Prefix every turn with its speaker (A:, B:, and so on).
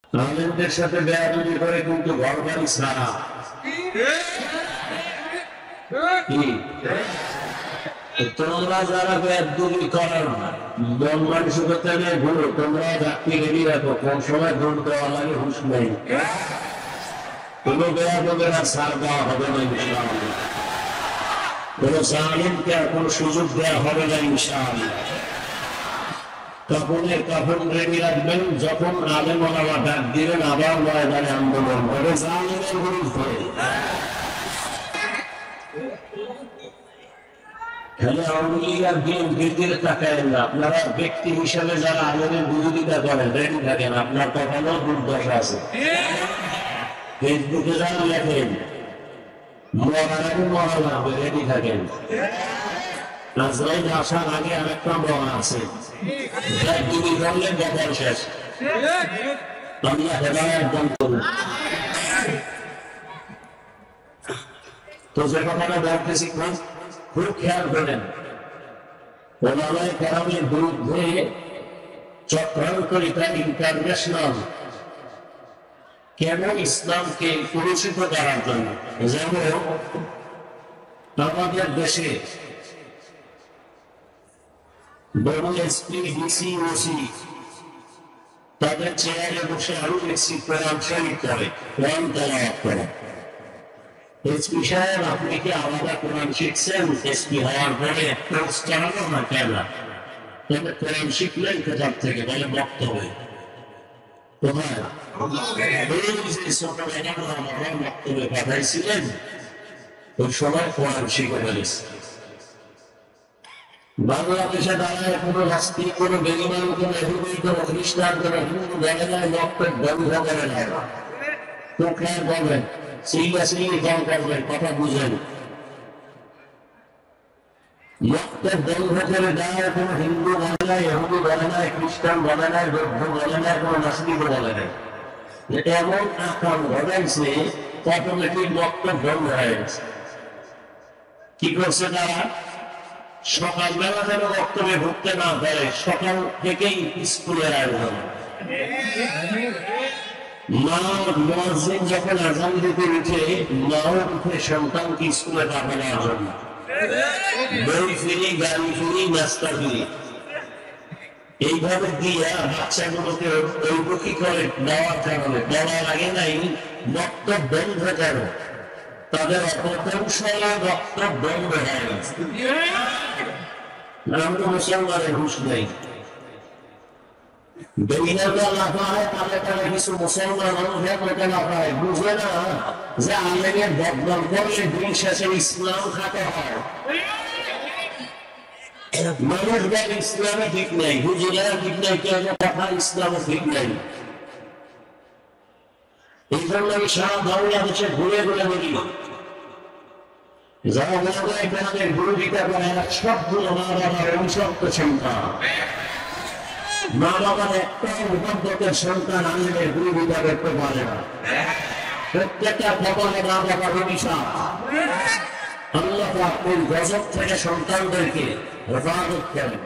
A: আলেমদের সাথে বেয়াদবি করে কিন্তু ঘর বাড়ি ছাড়া তোমরা যারা বেয়াদবি করার মন মানসিকতা নিয়ে ঘুরো, তোমরা যাত্রী রেডি রাখো, কোন সময় দৌড় দেওয়া লাগে হুঁশ নেই। কোনো বেয়াদবের আর ছাড় দেওয়া হবে না ইনশাআল্লাহ। কোনো জালিমকে আর কোনো সুযোগ দেওয়া হবে না ইনশাআল্লাহ। কাপড়ের কাপড় রেডি রাখবেন, যখন আলেম ওলামা ডাক দিবেন আবার ময়দানে আন্দোলন করে জালিমের বিরুদ্ধে। খালি আওয়ামী লীগ আর বিএনপির দিকে তাকায়েন না, আপনারা ব্যক্তি হিসাবে যারা আলেমের বিরোধিতা করেন রেডি থাকেন, আপনার কখনো দুর্দশা আছে। ফেসবুকে যারা লেখেন মরার আগে মরা লাগবে, রেডি থাকেন। আজরাইল আসার আগে আরেকটা মরা আছে, দুই করলে বেকার শেষ। আল্লাহ হেদায়েত দান করুন। তো যে কথাটা বলতেছি খুব খেয়াল করেন, ওলামায়ে কেরামের বিরুদ্ধে চক্রান্তরিতা ইন্টারন্যাশনাল কেন ইসলামকে কলুষিত করার জন্য। যেমন আমাদের দেশে বড় এসপি, ডিসি, ওসি তাদের চেয়ারে বসে আরো বেশি কোরআন শরীফ করে, কোরআন তেলাওয়াত করে। এসপি সাহেব, আপনি কি আলাদা কোরআন শিখছেন? এসপি হওয়ার পরে কোর্স চালানো না কেন? কোরআন শিখলেন কোথার থেকে? বলে বক্তব্য। কোথায়? বক্তব্যে পাঠাইছিলেন, ওই সময় কোরআন শিখে ফেলেছে। বাংলাদেশে দাঁড়ায় কোনো রাস্তি, কোনো বেগমান, কোনো এহুদি, কোনো খ্রিস্টান, কোনো হিন্দু জায়গায় বক্তব্য বন্ধ করে নেয় না। কোথায় বলবেন? সিরিয়াসলি জ্ঞান করবেন, কথা বুঝেন। বক্তব্য বন্ধ করে দেয় কোনো হিন্দু বলে নাই, এহুদি বলে নাই, খ্রিস্টান বলে নাই, বৌদ্ধ বলে নাই, কোনো নাস্তিক বলে নাই। এমন আকাম ঘটাইছে অটোমেটিক বক্তব্য বন্ধ হয়ে গেছে। কি করছে তারা? সকালবেলা যেন বক্তব্যে ঢুকতে না পারে, সকাল থেকেই স্কুলের আয়োজন। মা মুয়াজ্জিন যখন আযান দিতে উঠে, মাও উঠে সন্তানকে স্কুলে পাঠানোর জন্য বই ফিরি, গাড়ি ফিরি, নাস্তা ফিরি এইভাবে দিয়া বাচ্চাগুলোকে অভিমুখী করে দেওয়ার কারণে দেওয়ার আগে নাই বক্তব্য বন্ধ কেন? তাদের অপকৌশলে বক্তব্য বন্ধ হয়ে গেছে। আমরা মুসলমানের হুঁশ নেই। কিছু মুসলমান বুঝে না যে আলেমের বদনাম করলে দিন শেষে ইসলাম খাতে হয়। মানুষ বলে ইসলামে ঠিক নেই, হুজুরের ঠিক নেই, কেউ কথা ইসলামে ঠিক নেই। এই জন্য আমি সারা বাংলাদেশে ঘুরে ঘুরে বলি, যারা আমাদের বিরোধিতা করে এরা সবগুলো মা বাবার অভিশপ্ত সন্তান। মা বাবার একটা উপাধ্যকের সন্তান আলেমের বিরোধিতা করতে পারে না। প্রত্যেকটা খবরে মা বাবার অভিশাপ। আল্লাহ পাক কোন গজব থেকে সন্তানদেরকে হেফাজত করেন।